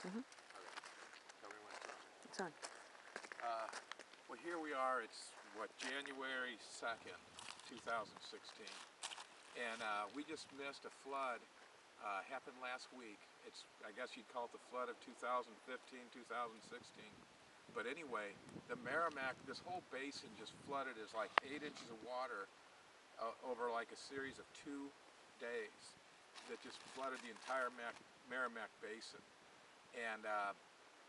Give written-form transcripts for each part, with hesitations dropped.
Mm-hmm. Okay. Tell me when it's on. It's on. Well, here we are. It's, what, January 2nd, 2016. And we just missed a flood. Happened last week. It's, I guess you'd call it the flood of 2015, 2016. But anyway, the Merrimack, this whole basin just flooded as like 8 inches of water over like a series of 2 days that just flooded the entire Merrimack basin. And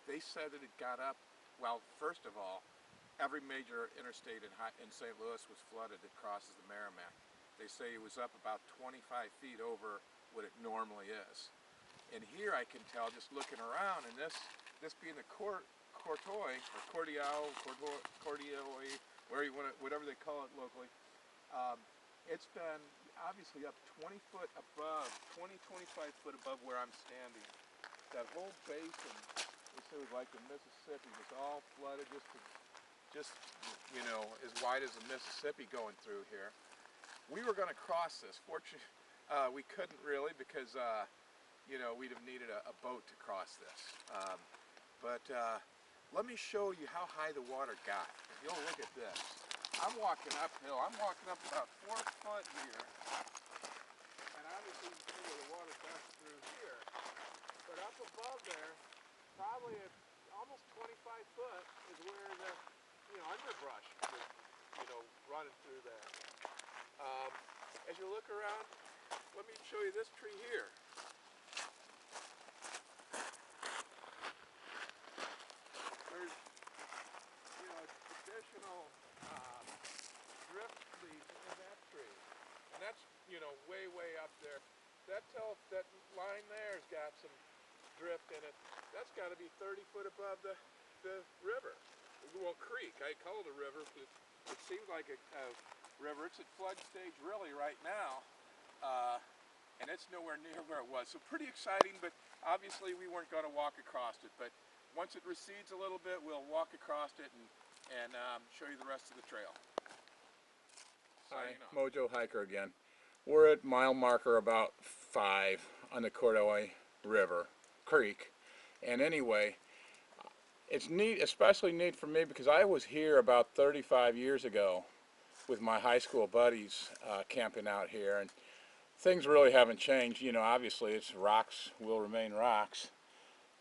they said that it got up, well, first of all, every major interstate in St. Louis was flooded that crosses the Merrimack. They say it was up about 25 feet over what it normally is. And here I can tell, just looking around, and this being the Courtois, or Courtois, whatever they call it locally, it's been obviously up 20 foot above, 25 foot above where I'm standing. That whole basin, they say, was like the Mississippi, was all flooded, just you know, as wide as the Mississippi going through here. We were going to cross this. Fortunately, we couldn't really because, you know, we'd have needed a boat to cross this. But let me show you how high the water got. You'll look at this. I'm walking uphill. I'm walking up about 4 foot here. And obviously you can see where the water gusts through here. But up above there, probably at almost 25 foot is where the, you know, underbrush was, you know, running through there. As you look around, let me show you this tree here. There's, you know, additional drift leaves in that tree. And that's, you know, way, way up there. That line there's got some drift in it. That's got to be 30 foot above the river. Well, creek. I call it a river, but it seems like a river. It's at flood stage really right now, and it's nowhere near where it was. So pretty exciting, but obviously we weren't going to walk across it. But once it recedes a little bit, we'll walk across it and show you the rest of the trail. Hi, Mojo Hiker again. We're at mile marker about 5 on the Courtois River Creek, and anyway, it's neat, especially neat for me because I was here about 35 years ago with my high school buddies camping out here, and things really haven't changed. You know, obviously it's rocks will remain rocks,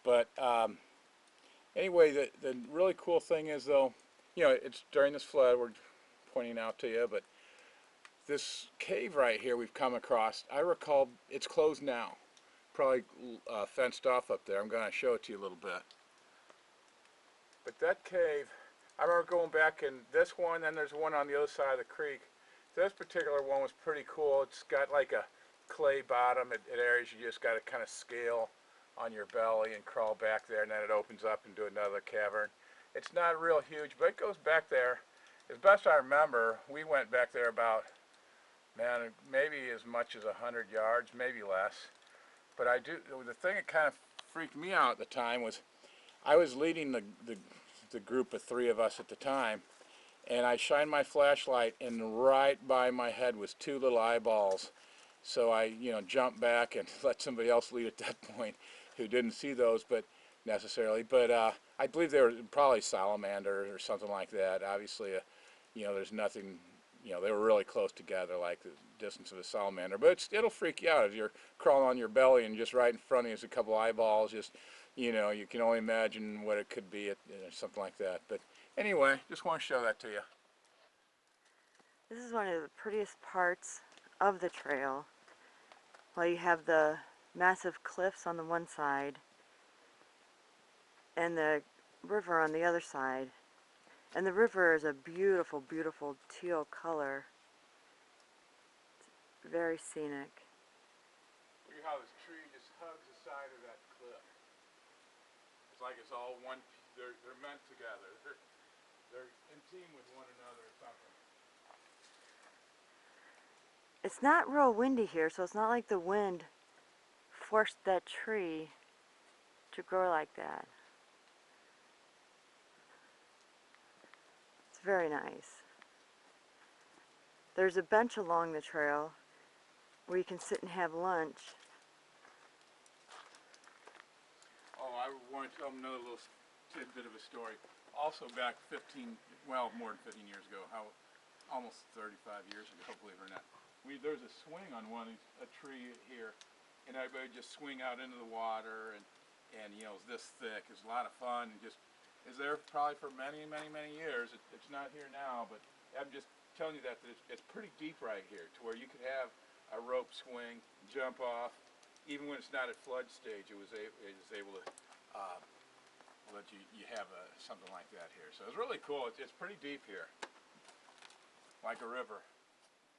but anyway, the really cool thing is, though, you know, it's during this flood we're pointing out to you, but this cave right here we've come across, I recall it's closed now, probably fenced off up there. I'm going to show it to you a little bit. But that cave, I remember going back in this one, and there's one on the other side of the creek. This particular one was pretty cool. It's got like a clay bottom at areas you just got to kind of scale on your belly and crawl back there, and then it opens up into another cavern. It's not real huge, but it goes back there. As best I remember, we went back there about, man, maybe as much as 100 yards, maybe less. But the thing that kind of freaked me out at the time was I was leading the group of 3 of us at the time, and I shined my flashlight, and right by my head was 2 little eyeballs. So I, you know, jumped back and let somebody else lead at that point who didn't see those, but necessarily. But I believe they were probably salamanders or something like that. Obviously, you know, there's nothing. You know, they were really close together, like the distance of a salamander. But it'll freak you out if you're crawling on your belly and just right in front of you is a couple eyeballs. Just, you know, you can only imagine what it could be, something like that. But anyway, just want to show that to you. This is one of the prettiest parts of the trail. Well, you have the massive cliffs on the one side and the river on the other side. And the river is a beautiful, beautiful teal color. It's very scenic. Look at how this tree just hugs the side of that cliff. It's like it's all one. They're meant together. They're in team with one another or something. It's not real windy here, so it's not like the wind forced that tree to grow like that. It's very nice. There's a bench along the trail where you can sit and have lunch. Oh, I want to tell them another little tidbit of a story. Also back 15, well, more than 15 years ago, almost 35 years ago, believe it or not. There's a swing on a tree here, and everybody would just swing out into the water, and you know, it's this thick. It's a lot of fun, and just is there probably for many, many, many years. It's not here now, but I'm just telling you that it's pretty deep right here, to where you could have a rope swing, jump off, even when it's not at flood stage. It was able to let you have something like that here. So it's really cool. It's pretty deep here, like a river,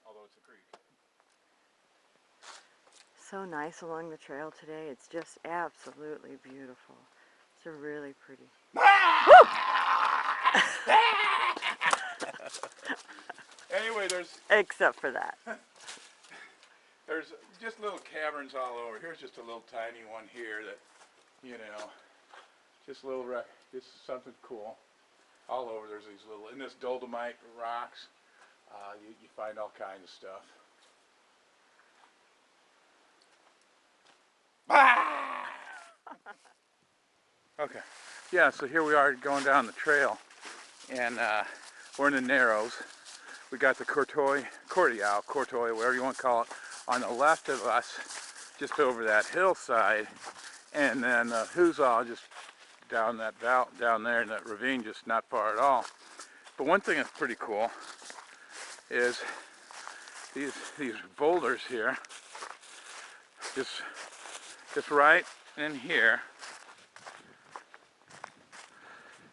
although it's a creek. So nice along the trail today. It's just absolutely beautiful. It's a really pretty. Anyway, except for that. There's just little caverns all over. Here's just a little tiny one here that, you know, just something cool. All over there's these little, in this dolomite rocks, you find all kinds of stuff. Okay, yeah, so here we are going down the trail, and we're in the Narrows. We got the Courtois, whatever you want to call it, on the left of us, just over that hillside, and then Ozark just down there in that ravine, just not far at all. But one thing that's pretty cool is these boulders here, just right in here.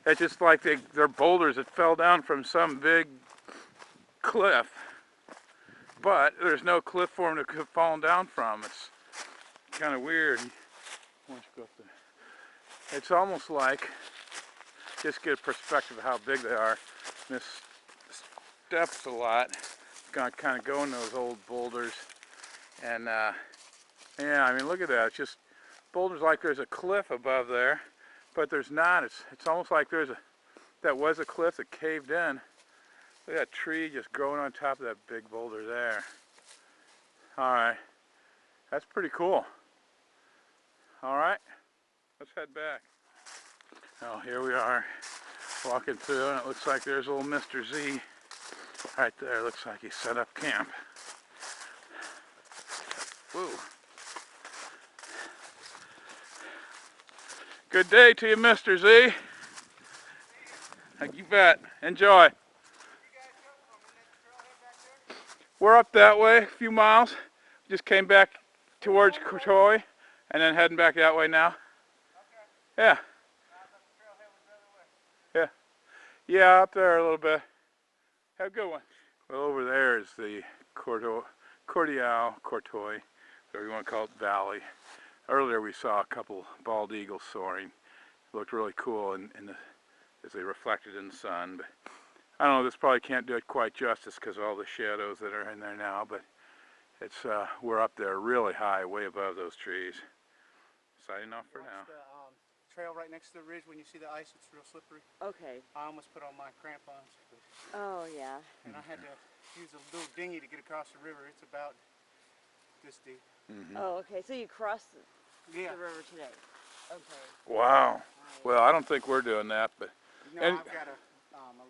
It's just like they're boulders that fell down from some big cliff, but there's no cliff for them to have fallen down from. It's kind of weird. Why don't you go up there? It's almost like, just get a perspective of how big they are. This steps a lot. It's gonna kind of go in those old boulders, and yeah, I mean, look at that. It's just boulders like there's a cliff above there, but there's not. It's almost like that was a cliff that caved in. Look at that tree just growing on top of that big boulder there. Alright, that's pretty cool. Alright, let's head back. Well, here we are, walking through, and it looks like there's old Mr. Z right there. Looks like he set up camp. Woo. Good day to you, Mr. Z. You bet. Enjoy. We're up that way, a few miles. Just came back towards Courtois, and then heading back that way now. Yeah. Yeah. Yeah, up there a little bit. Have a good one. Well, over there is the Courtois, whatever you want to call it, valley. Earlier we saw a couple bald eagles soaring. It looked really cool as they reflected in the sun. But I don't know, this probably can't do it quite justice because of all the shadows that are in there now, but it's we're up there really high, way above those trees. Signing off for now. The trail right next to the ridge, when you see the ice, it's real slippery. Okay. I almost put on my crampons. Oh, yeah. And I had to use a little dinghy to get across the river. It's about this deep. Mm-hmm. Oh, okay. So you crossed the river today. Okay. Wow. Well, I don't think we're doing that, but. No, I've got a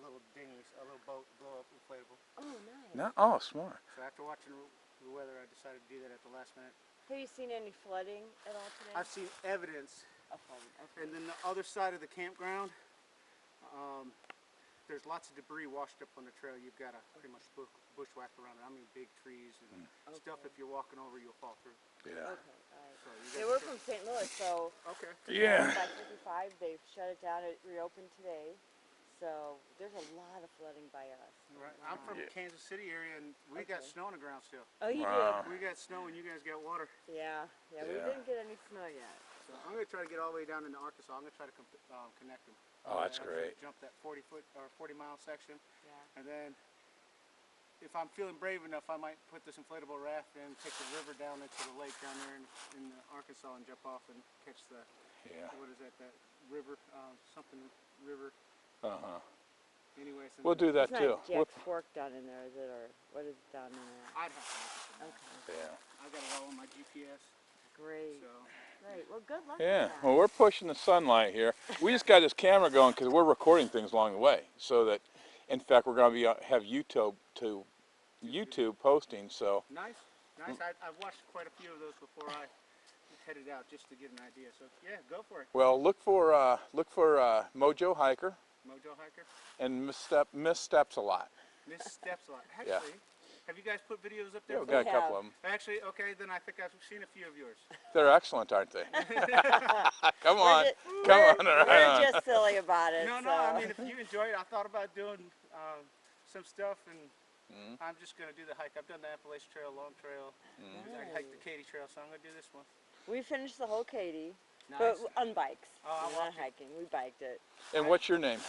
little dinghy, a little boat, blow-up inflatable. Oh, nice. No, oh, smart. So after watching the weather, I decided to do that at the last minute. Have you seen any flooding at all today? I've seen evidence. Of flooding. Okay. And then the other side of the campground, there's lots of debris washed up on the trail. You've got to pretty much bushwhack around it. I mean, big trees and stuff. If you're walking over, you'll fall through. Yeah. Okay. So we're from St. Louis, so Yeah. Back 55, they've shut it down. It reopened today, so there's a lot of flooding by us. Right. I'm from Kansas City area, and we got snow on the ground still. Oh, you Wow. did? We got snow, and you guys got water. Yeah. We didn't get any snow yet. So I'm going to try to get all the way down into Arkansas. I'm going to try to connect them. Oh, that's great. Jump that 40-mile section. Yeah. And then, if I'm feeling brave enough, I might put this inflatable raft and take the river down into the lake down there in Arkansas and jump off and catch the, what is that river, something river. Uh-huh. Anyways. We'll do that too. It's not Jack's Fork down in there, is it? Or what is down in there? I'd have to look at that. Yeah. I got it all on my GPS. Great. So, Great. right. Well, good luck Yeah, with that. well, we're pushing the sunlight here. We just got this camera going because we're recording things along the way. So that, in fact, we're going to be have YouTube posting. So Nice. I've watched quite a few of those before I headed out just to get an idea. So yeah, go for it. well, look for Mojo Hiker Mojo Hiker. and missteps a lot. Missteps a lot. Yeah. Actually, have you guys put videos up there? Yeah, we got a We couple have. of them. Actually, okay, then I think I've seen a few of yours. They're excellent, aren't they? Come We're on, just, come we're, on, right we're on. just silly about it. No, So. I mean, if you enjoy it, I thought about doing some stuff, and I'm just going to do the hike. I've done the Appalachian Trail, Long Trail. I hiked the Katy Trail, so I'm going to do this one. We finished the whole Katy, Nice. but on bikes. Oh, I We're not watched it. hiking. We biked it. And what's your name?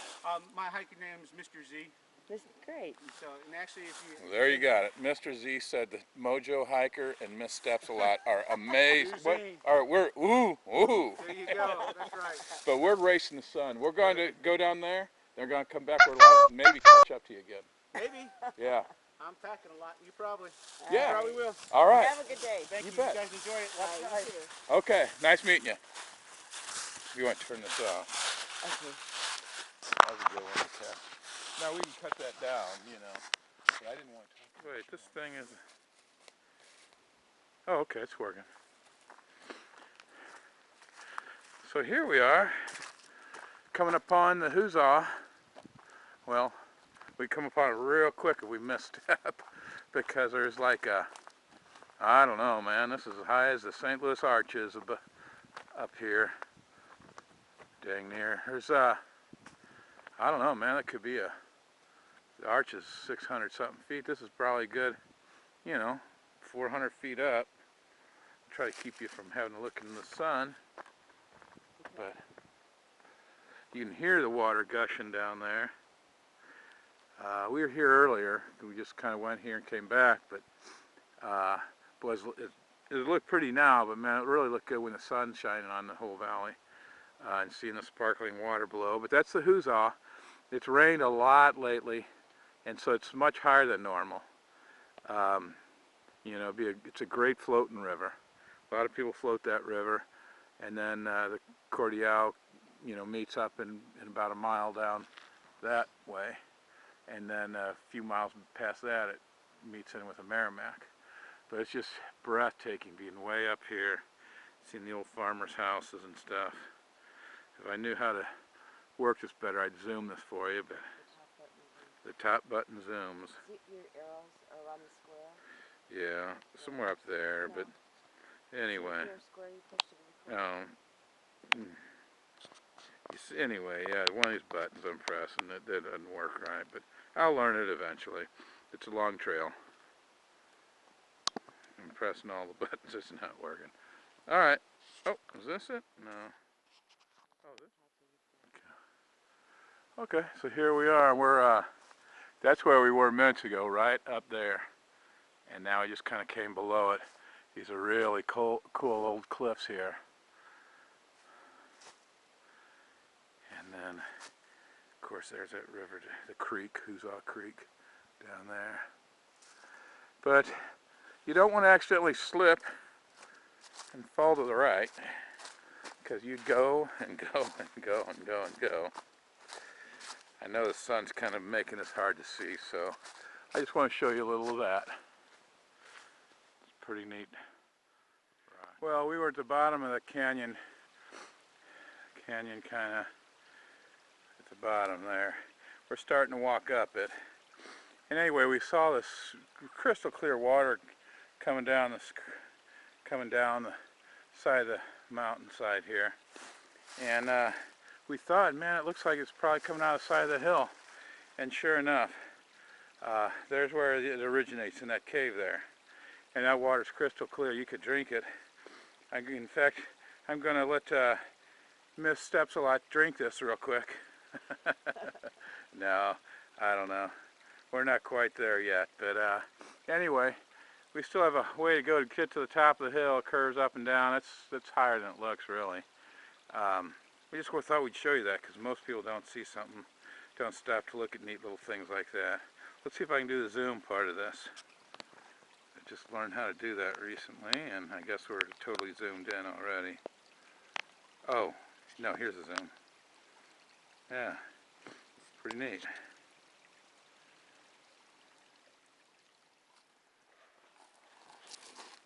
My hiking name is Mr. Z. This is great. So, and actually, if you... Well, there you got it. Mr. Z said the Mojo Hiker and missteps a lot are amazing. What? Are we're ooh. There you go. That's right. But we're racing the sun. We're going to go down there. They're going to come back with a lot and maybe catch up to you again. Maybe. Yeah. I'm packing a lot. You probably. Yeah. You probably will. All right. Have a good day. Thank you. bet. You guys enjoy it. Watch Bye. out. You too. Okay. Nice meeting you. You want to turn this off? Okay. That was a good one, okay. Now we can cut that down, you know. But I didn't want to. Wait, this thing is. Oh, okay, it's working. So here we are, coming upon the Huzzah. Well, we come upon it real quick if we misstep, because there's like a, I don't know, man. This is as high as the St. Louis Arch is up here. Dang near. There's I don't know, man. It could be the arch is 600 something feet. This is probably good, you know, 400 feet up. Try to keep you from having to look in the sun. But you can hear the water gushing down there. We were here earlier. We just kind of went here and came back, but boys, it looked pretty now, but man, it really looked good when the sun's shining on the whole valley and seeing the sparkling water below. But that's the Huzzah. It's rained a lot lately, and so it's much higher than normal. You know, it's a great floating river. A lot of people float that river, and then the Courtois, you know, meets up in about a mile down that way, and then a few miles past that it meets in with the Merrimack. But it's just breathtaking being way up here, seeing the old farmers' houses and stuff. If I knew how to work this better, I'd zoom this for you, but the top button zooms. Your arrows are around the square? Yeah, somewhere up there, but anyway. Anyway, yeah, one of these buttons I'm pressing, that doesn't work right, but I'll learn it eventually. It's a long trail. I'm pressing all the buttons, it's not working. Alright. Oh, is this it? No. Oh, this? Okay, so here we are. We're, that's where we were minutes ago, right up there. And now I just kind of came below it. These are really cool old cliffs here. And then, of course, there's that river, the creek, Huzzah Creek, down there. But you don't want to accidentally slip and fall to the right, because you'd go and go and go and go and go. I know the sun's kind of making this hard to see, so I just want to show you a little of that. It's pretty neat. Well, we were at the bottom of the canyon kind of at the bottom there. We're starting to walk up it. And anyway, we saw this crystal clear water coming down the side of the mountainside here. And we thought, man, it looks like it's probably coming out of the side of the hill. And sure enough, there's where it originates, in that cave there. And that water's crystal clear. You could drink it. In fact, I'm going to let Miss Steps a Lot drink this real quick. No, I don't know. We're not quite there yet. But anyway, we still have a way to go to get to the top of the hill. It curves up and down. It's higher than it looks, really. We just thought we'd show you that, because most people don't see something, don't stop to look at neat little things like that. Let's see if I can do the zoom part of this. I just learned how to do that recently, and I guess we're totally zoomed in already. Oh, no, here's a zoom. Yeah, pretty neat.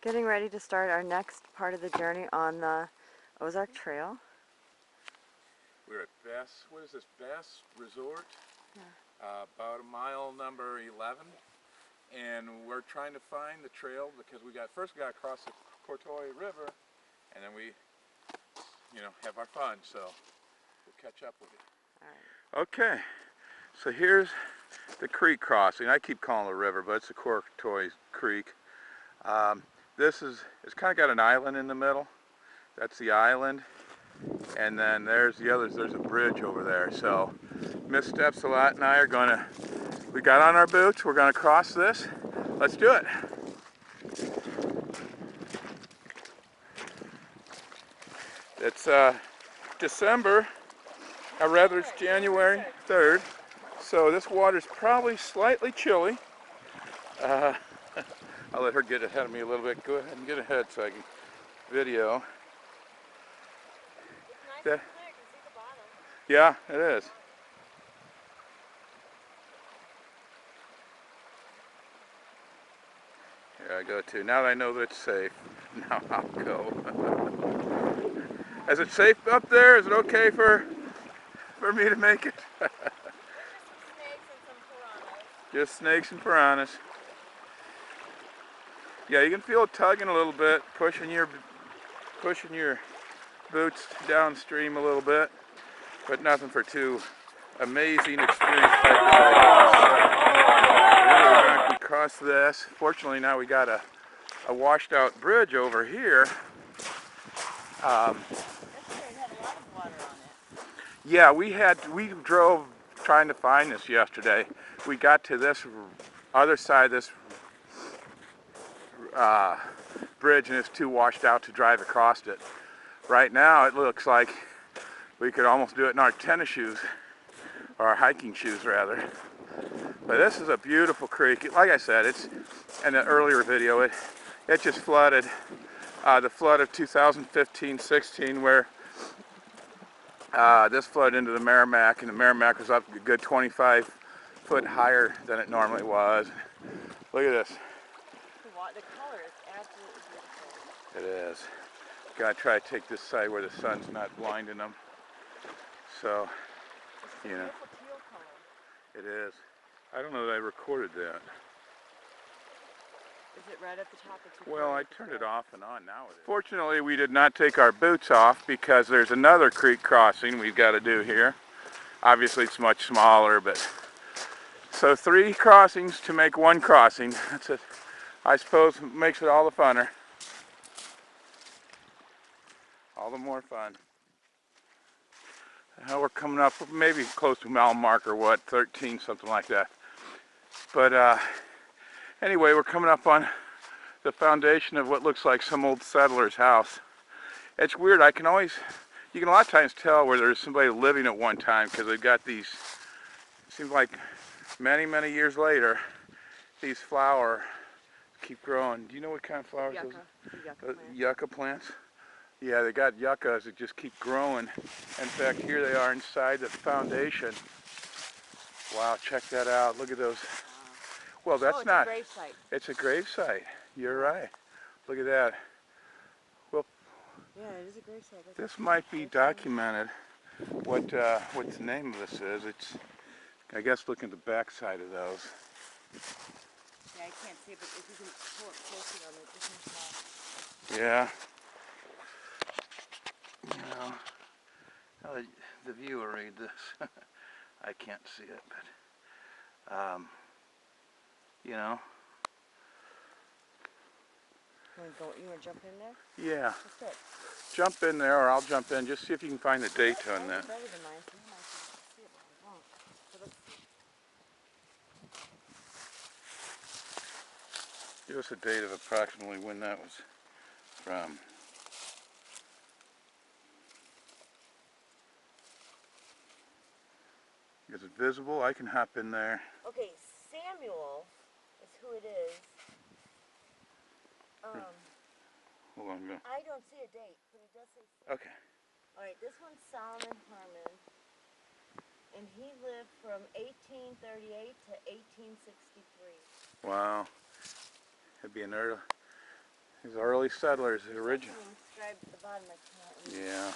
Getting ready to start our next part of the journey on the Ozark Trail. We're at Bass, what is this, Bass Resort? Yeah. About mile number 11. And we're trying to find the trail because first we got to cross the Courtois River, and then we, have our fun, so we'll catch up with you. All right. Okay, so here's the creek crossing. I keep calling it a river, but it's the Courtois Creek. It's kind of got an island in the middle. That's the island. And then there's the others. There's a bridge over there. So Missteps a lot and I are we got on our boots. We're gonna cross this. Let's do it. It's December, or rather it's January 3rd. So this water's probably slightly chilly. I'll let her get ahead of me a little bit. Go ahead and get ahead so I can video. It's nice and clear, you can see the bottom. Yeah, it is. Here I go too. Now that I know that it's safe, now I'll go. Is it safe up there? Is it okay for me to make it? There's just some snakes and some piranhas. Just snakes and piranhas. Yeah, you can feel it tugging a little bit, pushing your boots downstream a little bit, but nothing for too amazing experienced hikers. We're going to cross this. Fortunately, now we got a washed out bridge over here. Yesterday it had a lot of water on it. Yeah, we drove trying to find this yesterday. We got to this other side of this bridge and it's too washed out to drive across it. Right now it looks like we could almost do it in our tennis shoes, or our hiking shoes rather. But this is a beautiful creek. Like I said, it's in the earlier video, it just flooded. The flood of 2015-16 where this flooded into the Merrimack, and the Merrimack was up a good 25 foot higher than it normally was. Look at this. The color is absolutely beautiful. It is. Gotta try to take this side where the sun's not blinding them. So, It's a beautiful teal color. It is. I don't know that I recorded that. Is it right at the top? Well, I turned it off and on now. Fortunately, we did not take our boots off because there's another creek crossing we've got to do here. Obviously, it's much smaller, but so 3 crossings to make 1 crossing. That's it. I suppose makes it all the funner. All the more fun. Now we're coming up maybe close to mile marker, 13, something like that. But anyway, we're coming up on the foundation of what looks like some old settler's house. It's weird, you can a lot of times tell where there's somebody living at one time because they've got these, it seems like many years later, these flowers keep growing. Do you know what kind of flowers those are? Yucca plants. Yeah, they got yuccas that just keep growing. In fact, here they are inside the foundation. Wow, check that out. Look at those. Well, that's not. It's a grave site. It's a grave site. You're right. Look at that. Well, yeah, it is a grave site. This might be documented. What the name of this is? It's, I guess, look at the back side of those. Yeah, I can't see it, but if you can pull it closer on it, you can tell. Yeah. You know, how the viewer read this. I can't see it, but you know. You want to jump in there? Yeah. Let's do it. Jump in there, or I'll jump in. Just see if you can find the date on that. Better than mine, so you might see it, but I won't. So let's see. Give us a date of approximately when that was from. Is it visible? I can hop in there. Okay, Samuel is who it is. Hold on. I don't see a date, but it does say. Okay. All right, this one's Solomon Harmon, and he lived from 1838 to 1863. Wow. It'd be an early, these early settlers, the original. Something inscribed at the bottom, I can't read. Yeah.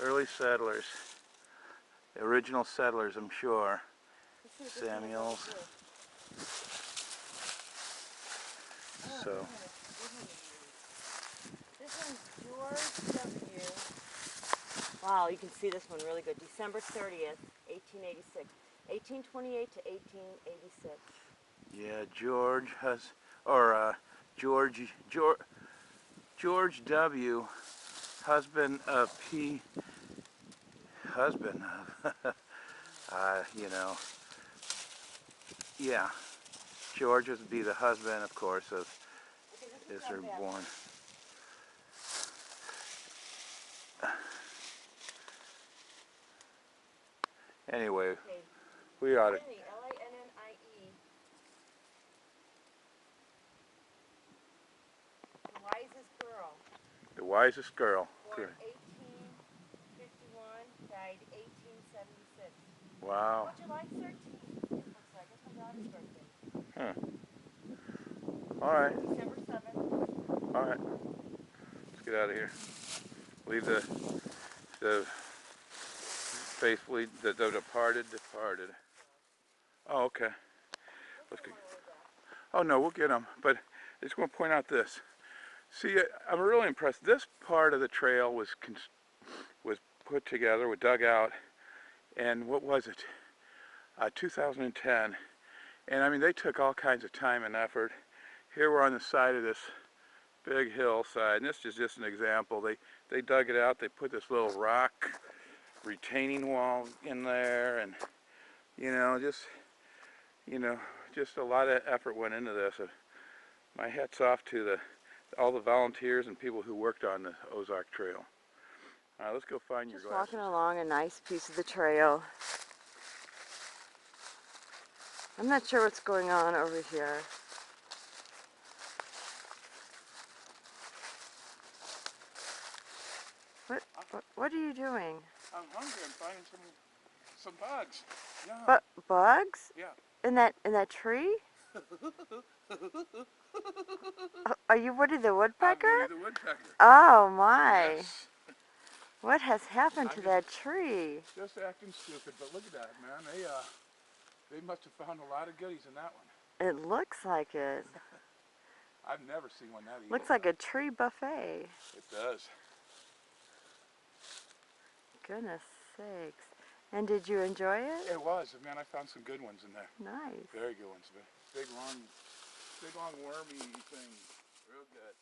Early settlers. The original settlers, I'm sure. Let's see what this one is Samuels. over here. Oh, So, this one's George W. Wow, you can see this one really good. December 30th, 1886. 1828 to 1886. yeah, George has, or George W. Husband of P. Husband of, you know, yeah. George would be the husband, of course, of Israel born. Anyway, Okay. we ought to. Linnie, L-A-N-N-I-E. The wisest girl. The wisest girl. Born 1851, died 1876. Wow. Oh, July 13th, it looks like. It's my daughter's birthday. Huh. All right. December 7th. All right. Let's get out of here. Leave the faithfully, the departed. Oh, okay. Let's go. Oh no, we'll get them. But I just want to point out this. See, I'm really impressed. This part of the trail was put together, was dug out, and what was it? 2010. And I mean, they took all kinds of time and effort. Here we're on the side of this big hillside, and this is just an example. They dug it out. They put this little rock retaining wall in there, and just a lot of effort went into this. My hat's off to all the volunteers and people who worked on the Ozark Trail. All right, let's go find your glasses. Just walking along a nice piece of the trail. I'm not sure what's going on over here. What are you doing? I'm hungry. I'm finding some bugs. Yeah. But bugs? Yeah. In that tree? Are you Woody the Woodpecker? I'm Woody the Woodpecker. Oh my. Yes. What has happened to that tree? Just acting stupid, but look at that, man. They must have found a lot of goodies in that one. It looks like it. I've never seen one that evil. Looks like a tree buffet. It does. Goodness sakes. And did you enjoy it? It was. Man, I found some good ones in there. Nice. Very good ones. Big long wormy things. Real good.